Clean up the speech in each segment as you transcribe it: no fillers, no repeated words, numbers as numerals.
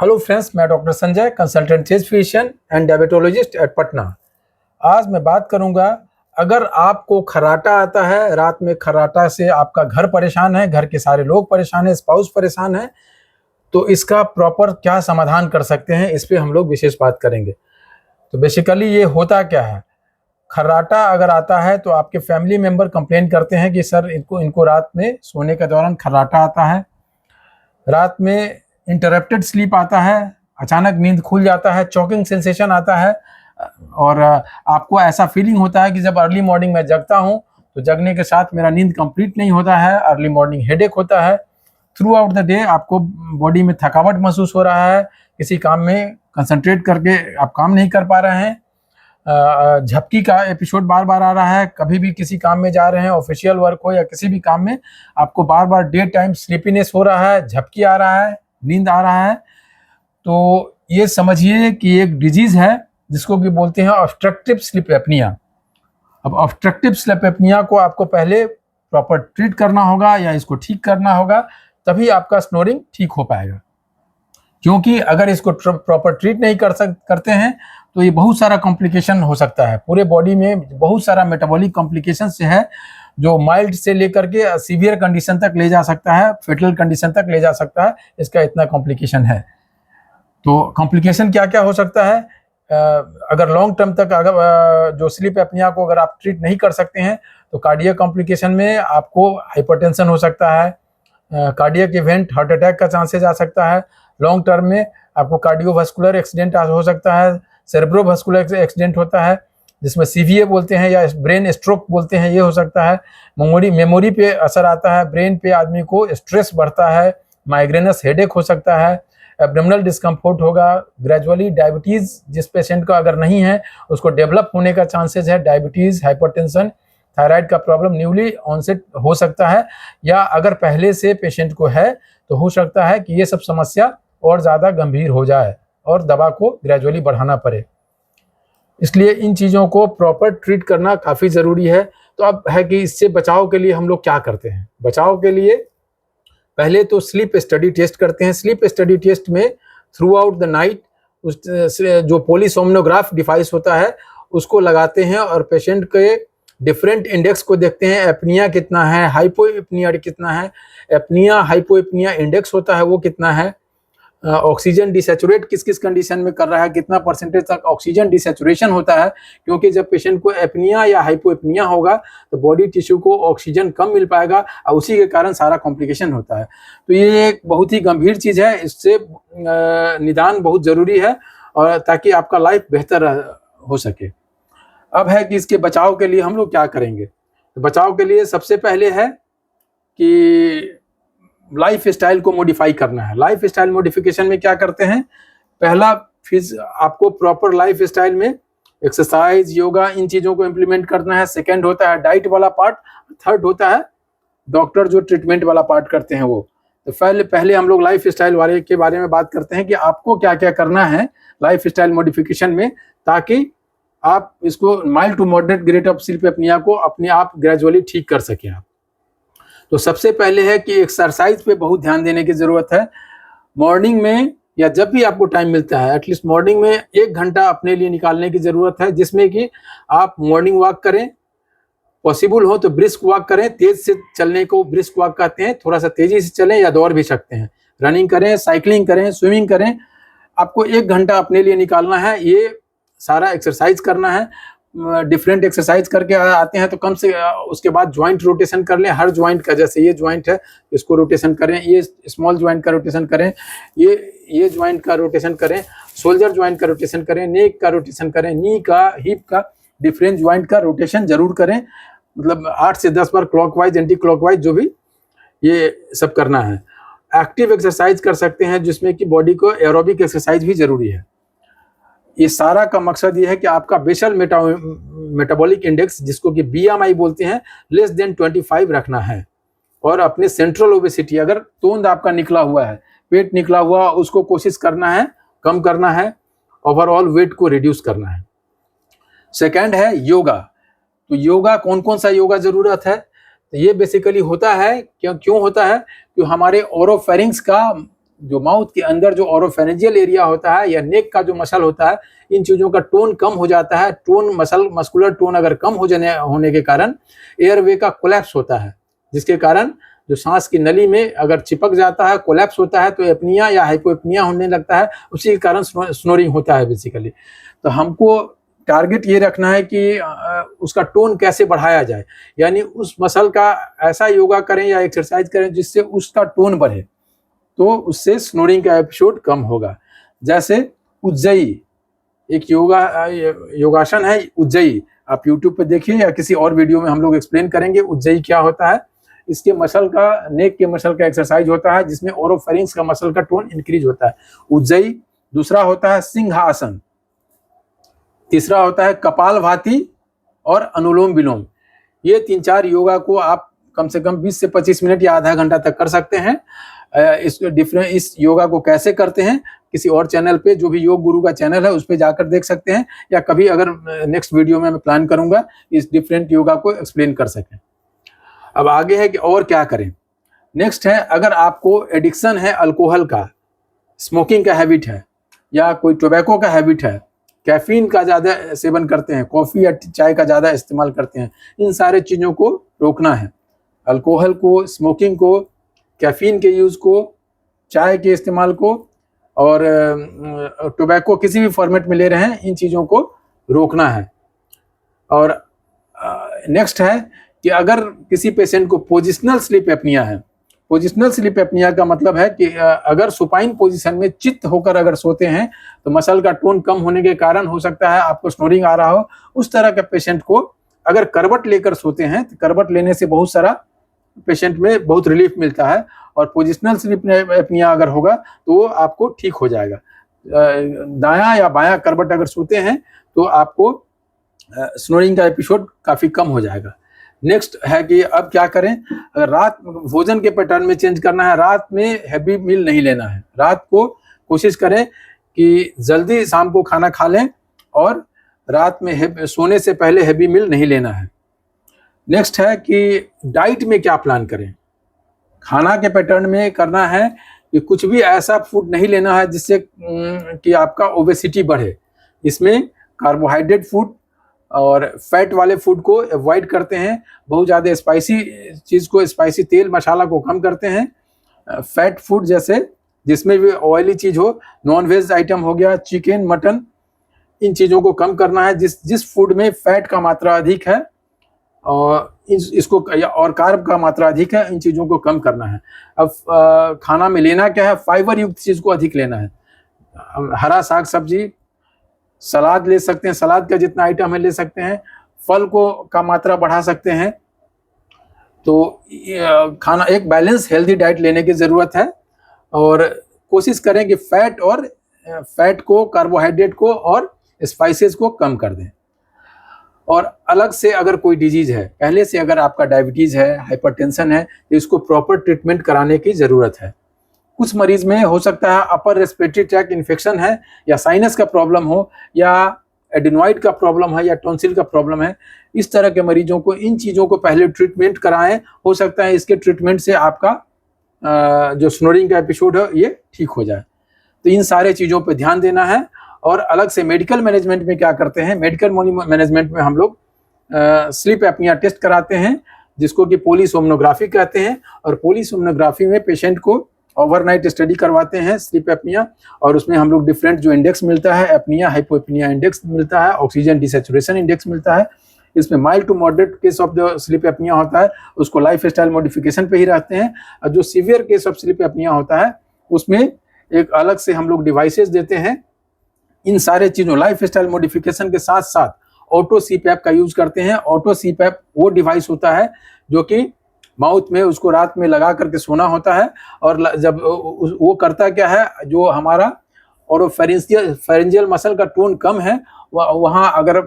Hello friends, मैं doctor Sanjay, consultant chest physician and diabetologist at Patna. आज मैं बात करूंगा, अगर आपको खर्राटा आता है, रात में खर्राटा से आपका घर परेशान है, घर के सारे लोग परेशान हैं, स्पाउस परेशान है, तो इसका प्रॉपर क्या समाधान कर सकते हैं, इस पे हम लोग विशेष बात करेंगे। तो बेसिकली ये होता क्या है, खर्राटा अगर आता है तो आपके फैमिली मेंबर कंप्लेन करते हैं कि सर इनको रात में सोने के दौरान खर्राटा आता है, रात में इंटरप्टेड स्लीप आता है, अचानक नींद खुल जाता है, चॉकिंग सेंसेशन आता है और आपको ऐसा फीलिंग होता है कि जब अर्ली मॉर्निंग में जगता हूँ तो जगने के साथ मेरा नींद कंप्लीट नहीं होता है, अर्ली मॉर्निंग हेडेक होता है। थ्रू आउट द डे आपको बॉडी में थकावट महसूस हो रहा है, किसी काम में कंसंट्रेट करके आप काम नहीं कर पा रहे हैं, झपकी का एपिसोड बार बार आ रहा है, कभी भी किसी काम में जा रहे हैं, ऑफिशियल वर्क हो या किसी भी काम में, आपको बार बार डे टाइम स्लीपीनेस हो रहा है, झपकी आ रहा है, नींद आ रहा है। तो ये समझिए कि एक डिजीज है जिसको कि बोलते हैं ऑब्स्ट्रक्टिव स्लीप एपनिया। अब ऑब्स्ट्रक्टिव स्लीप एपनिया को आपको पहले प्रॉपर ट्रीट करना होगा या इसको ठीक करना होगा, तभी आपका स्नोरिंग ठीक हो पाएगा। क्योंकि अगर इसको प्रॉपर ट्रीट नहीं करते हैं तो ये बहुत सारा कॉम्प्लिकेशन हो सकता है, पूरे बॉडी में बहुत सारा मेटाबॉलिक कॉम्प्लिकेशन से है, जो माइल्ड से लेकर के सीवियर कंडीशन तक ले जा सकता है, फेटल कंडीशन तक ले जा सकता है, इसका इतना कॉम्प्लिकेशन है। तो कॉम्प्लिकेशन क्या क्या हो सकता है, अगर लॉन्ग टर्म तक अगर जो स्लीप एपनिया को अगर आप ट्रीट नहीं कर सकते हैं तो कार्डियक कॉम्प्लिकेशन में आपको हाइपरटेंशन हो सकता है, कार्डियक इवेंट, हार्ट अटैक का चांसेस आ सकता है, लॉन्ग टर्म में आपको कार्डियोवास्कुलर एक्सीडेंट हो सकता है, सेरेब्रोवास्कुलर एक्सीडेंट होता है जिसमें सीवीए बोलते हैं या ब्रेन स्ट्रोक बोलते हैं, ये हो सकता है। मेमोरी पे असर आता है, ब्रेन पे आदमी को स्ट्रेस बढ़ता है, माइग्रेनस हेडेक हो सकता है, एब्डोमिनल डिस्कम्फर्ट होगा, ग्रेजुअली डायबिटीज़ जिस पेशेंट का अगर नहीं है उसको डेवलप होने का चांसेस है, डायबिटीज़, हाइपरटेंशन, थायराइड का प्रॉब्लम न्यूली ऑनसेट हो सकता है, या अगर पहले से पेशेंट को है तो हो सकता है कि ये सब समस्या और ज़्यादा गंभीर हो जाए और दवा को ग्रेजुअली बढ़ाना पड़े। इसलिए इन चीज़ों को प्रॉपर ट्रीट करना काफ़ी ज़रूरी है। तो अब है कि इससे बचाव के लिए हम लोग क्या करते हैं। बचाव के लिए पहले तो स्लीप स्टडी टेस्ट करते हैं। स्लीप स्टडी टेस्ट में थ्रू आउट द नाइट उस जो पोलीसोमनोग्राफ डिवाइस होता है उसको लगाते हैं और पेशेंट के डिफरेंट इंडेक्स को देखते हैं, एपनिया कितना है, हाइपोएपनिया कितना है, एपनिया हाइपोएपनिया इंडेक्स होता है वो कितना है, ऑक्सीजन डिसैचुरेट किस किस कंडीशन में कर रहा है, कितना परसेंटेज तक ऑक्सीजन डिसैचुरेशन होता है। क्योंकि जब पेशेंट को एपनिया या हाइपोएपनिया होगा तो बॉडी टिश्यू को ऑक्सीजन कम मिल पाएगा और उसी के कारण सारा कॉम्प्लिकेशन होता है। तो ये एक बहुत ही गंभीर चीज़ है, इससे निदान बहुत ज़रूरी है और ताकि आपका लाइफ बेहतर हो सके। अब है कि इसके बचाव के लिए हम लोग क्या करेंगे। तो बचाव के लिए सबसे पहले है कि लाइफ स्टाइल को मॉडिफाई करना है। लाइफ स्टाइल मॉडिफिकेशन में क्या करते हैं, पहला फिर आपको प्रॉपर लाइफ स्टाइल में एक्सरसाइज, योगा, इन चीज़ों को इम्प्लीमेंट करना है। सेकंड होता है डाइट वाला पार्ट, थर्ड होता है डॉक्टर जो ट्रीटमेंट वाला पार्ट करते हैं वो। तो पहले हम लोग लाइफ स्टाइल वाले के बारे में बात करते हैं कि आपको क्या क्या करना है लाइफ स्टाइल मॉडिफिकेशन में, ताकि आप इसको mild to moderate grade of sleep apnoea को अपने आप ग्रेजुअली ठीक कर सकें आप। तो सबसे पहले है कि एक्सरसाइज पे बहुत ध्यान देने की ज़रूरत है। मॉर्निंग में या जब भी आपको टाइम मिलता है एटलीस्ट मॉर्निंग में 1 घंटा अपने लिए निकालने की ज़रूरत है, जिसमें कि आप मॉर्निंग वॉक करें, पॉसिबल हो तो ब्रिस्क वॉक करें। तेज़ से चलने को ब्रिस्क वॉक कहते हैं, थोड़ा सा तेज़ी से चलें या दौड़ भी सकते हैं, रनिंग करें, साइकिलिंग करें, स्विमिंग करें। आपको 1 घंटा अपने लिए निकालना है, ये सारा एक्सरसाइज करना है। डिफरेंट एक्सरसाइज करके आते हैं तो कम से उसके बाद ज्वाइंट रोटेशन कर लें, हर ज्वाइंट का, जैसे ये ज्वाइंट है इसको रोटेशन करें, ये स्मॉल ज्वाइंट का रोटेशन करें, ये ज्वाइंट का रोटेशन करें, शोल्डर ज्वाइंट का रोटेशन करें, नेक का रोटेशन करें, नी का, हिप का, डिफरेंट ज्वाइंट का रोटेशन जरूर करें। मतलब 8 से 10 बार क्लॉकवाइज, एंटी क्लॉकवाइज, जो भी ये सब करना है। एक्टिव एक्सरसाइज कर सकते हैं जिसमें कि बॉडी को एरोबिक एक्सरसाइज भी जरूरी है। ये सारा का मकसद ये है कि आपका बेसल मेटाबॉलिक इंडेक्स, जिसको कि बीएमआई बोलते हैं, लेस देन 25 रखना है। और अपने सेंट्रल ओबेसिटी, अगर तोंद आपका निकला हुआ है, पेट निकला हुआ, उसको कोशिश करना है कम करना है, ओवरऑल वेट को रिड्यूस करना है। सेकंड है योगा। तो योगा कौन कौन सा योगा जरूरत है, तो ये बेसिकली होता है क्यों होता है कि हमारे ओरोफेरिंक्स का जो माउथ के अंदर जो ओरोफेरेंजियल एरिया होता है या नेक का जो मसल होता है, इन चीज़ों का टोन कम हो जाता है। टोन मस्कुलर टोन अगर कम होने के कारण एयरवे का कोलैप्स होता है, जिसके कारण जो सांस की नली में अगर चिपक जाता है, कोलैप्स होता है, तो एपनिया या हाइपोएपनिया होने लगता है। उसी के कारण स्नोरिंग होता है बेसिकली। तो हमको टारगेट ये रखना है कि उसका टोन कैसे बढ़ाया जाए, यानी उस मसल का ऐसा योगा करें या एक्सरसाइज करें जिससे उसका टोन बढ़े, तो उससे स्नोरिंग का एपिसोड कम होगा। जैसे उज्जयी, एक योगासन है उज्जयी, आप यूट्यूब पे देखिए या किसी और वीडियो में हम लोग एक्सप्लेन करेंगे उज्जयी क्या होता है। इसके मसल का, नेक के मसल का एक्सरसाइज होता है जिसमें ओरोफेरिंक्स का मसल का टोन इंक्रीज होता है, उज्जयी। दूसरा होता है सिंहासन। तीसरा होता है कपालभाति और अनुलोम विलोम। ये 3-4 योगा को आप कम से कम 20 से 25 मिनट या आधा घंटा तक कर सकते हैं। इस योगा को कैसे करते हैं किसी और चैनल पे, जो भी योग गुरु का चैनल है उस पे जाकर देख सकते हैं, या कभी अगर नेक्स्ट वीडियो में मैं प्लान करूंगा इस डिफरेंट योगा को एक्सप्लेन कर सकें। अब आगे है कि और क्या करें। नेक्स्ट है, अगर आपको एडिक्शन है अल्कोहल का, स्मोकिंग का हैबिट है, या कोई टोबैको का हैबिट है, कैफीन का ज़्यादा सेवन करते हैं, कॉफ़ी या चाय का ज़्यादा इस्तेमाल करते हैं, इन सारे चीज़ों को रोकना है। अल्कोहल को, स्मोकिंग को, कैफीन के यूज़ को, चाय के इस्तेमाल को और टोबैको किसी भी फॉर्मेट में ले रहे हैं, इन चीज़ों को रोकना है। और नेक्स्ट है कि अगर किसी पेशेंट को पोजिशनल स्लीप एपनिया है, पोजिशनल स्लीप एपनिया का मतलब है कि अगर सुपाइन पोजीशन में चित्त होकर अगर सोते हैं तो मसल का टोन कम होने के कारण हो सकता है आपको स्नोरिंग आ रहा हो। उस तरह के पेशेंट को अगर करवट लेकर सोते हैं तो करवट लेने से बहुत सारा पेशेंट में बहुत रिलीफ मिलता है, और पोजिशनल स्लीप एपनिया अगर होगा तो वो आपको ठीक हो जाएगा। दायां या बायां करवट अगर सोते हैं तो आपको स्नोरिंग का एपिसोड काफ़ी कम हो जाएगा। नेक्स्ट है कि अब क्या करें, अगर रात भोजन के पैटर्न में चेंज करना है, रात में हैवी मील नहीं लेना है। रात को कोशिश करें कि जल्दी शाम को खाना खा लें और रात में सोने से पहले हैवी मील नहीं लेना है। नेक्स्ट है कि डाइट में क्या प्लान करें। खाना के पैटर्न में करना है कि कुछ भी ऐसा फूड नहीं लेना है जिससे कि आपका ओबेसिटी बढ़े। इसमें कार्बोहाइड्रेट फूड और फैट वाले फूड को अवॉइड करते हैं, बहुत ज़्यादा स्पाइसी चीज़ को, स्पाइसी तेल मसाला को कम करते हैं। फैट फूड जैसे जिसमें भी ऑयली चीज़ हो, नॉन वेज आइटम हो गया, चिकन, मटन, इन चीज़ों को कम करना है। जिस फूड में फैट का मात्रा अधिक है और इसको और कार्ब का मात्रा अधिक है, इन चीज़ों को कम करना है। अब खाना में लेना क्या है, फाइबर युक्त चीज़ को अधिक लेना है। हरा साग सब्जी, सलाद ले सकते हैं, सलाद का जितना आइटम है ले सकते हैं, फल को का मात्रा बढ़ा सकते हैं। तो खाना एक बैलेंस हेल्दी डाइट लेने की ज़रूरत है, और कोशिश करें कि फैट को, कार्बोहाइड्रेट को और स्पाइसेस को कम कर दें। और अलग से अगर कोई डिजीज़ है, पहले से अगर आपका डायबिटीज़ है, हाइपरटेंशन है, तो इसको प्रॉपर ट्रीटमेंट कराने की ज़रूरत है। कुछ मरीज में हो सकता है अपर रेस्पिरेटरी ट्रैक्ट इन्फेक्शन है, या साइनस का प्रॉब्लम हो, या एडिनॉइड का प्रॉब्लम है, या टॉन्सिल का प्रॉब्लम है। इस तरह के मरीजों को इन चीज़ों को पहले ट्रीटमेंट कराएं। हो सकता है इसके ट्रीटमेंट से आपका जो स्नोरिंग का एपिसोड है ये ठीक हो जाए। तो इन सारे चीज़ों पर ध्यान देना है। और अलग से मेडिकल मैनेजमेंट में क्या करते हैं, मेडिकल मैनेजमेंट में हम लोग स्लीप एपनिया टेस्ट कराते हैं, जिसको कि पोलीसोमनोग्राफी कहते हैं। और पोलीसोमनोग्राफी में पेशेंट को ओवरनाइट स्टडी करवाते हैं स्लीप एपनिया, और उसमें हम लोग डिफरेंट जो इंडेक्स मिलता है, एपनिया हाइपोएपनिया इंडेक्स मिलता है, ऑक्सीजन डिसैचुरेशन इंडेक्स मिलता है। इसमें mild to moderate case of जो स्लीप एपनिया होता है उसको लाइफ स्टाइल मॉडिफिकेशन पे ही रहते हैं, और जो severe case of sleep apnoea होता है उसमें एक अलग से हम लोग डिवाइसेस देते हैं। इन सारे चीज़ों लाइफ स्टाइल मॉडिफिकेशन के साथ साथ ऑटो सीपैप का यूज करते हैं। ऑटो सीपैप वो डिवाइस होता है जो कि माउथ में उसको रात में लगा करके सोना होता है, और जब वो करता क्या है, जो हमारा ओरोफेरेंजियल मसल का टोन कम है वहाँ अगर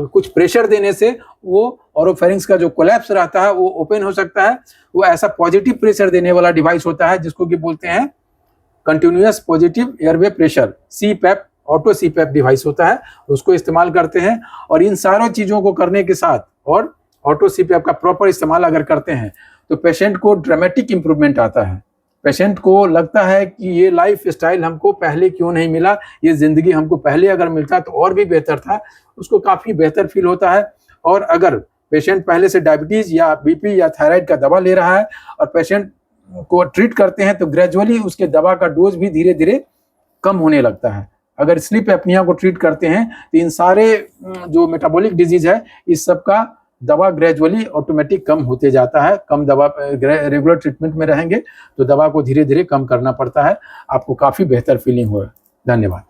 कुछ प्रेशर देने से वो ओरोफेरिंक्स का जो कोलैप्स रहता है वो ओपन हो सकता है। वो ऐसा पॉजिटिव प्रेशर देने वाला डिवाइस होता है जिसको कि बोलते हैं continuous positive airway pressure, CPAP, auto CPAP device होता है, उसको इस्तेमाल करते हैं। और इन सारों चीज़ों को करने के साथ और ऑटो सीपैप का प्रॉपर इस्तेमाल अगर करते हैं तो पेशेंट को ड्रामेटिक इंप्रूवमेंट आता है। पेशेंट को लगता है कि ये लाइफ स्टाइल हमको पहले क्यों नहीं मिला, ये ज़िंदगी हमको पहले अगर मिलता तो और भी बेहतर था, उसको काफ़ी बेहतर फील होता है। और अगर पेशेंट पहले से डायबिटीज़ या बीपी या थायराइड का दवा ले रहा है और पेशेंट को ट्रीट करते हैं तो ग्रेजुअली उसके दवा का डोज भी धीरे धीरे कम होने लगता है। अगर स्लीप एपनिया को ट्रीट करते हैं तो इन सारे जो मेटाबॉलिक डिजीज है इस सब का दवा ग्रेजुअली ऑटोमेटिक कम होते जाता है। कम दवा रेगुलर ट्रीटमेंट में रहेंगे तो दवा को धीरे धीरे कम करना पड़ता है, आपको काफ़ी बेहतर फीलिंग होगा। धन्यवाद।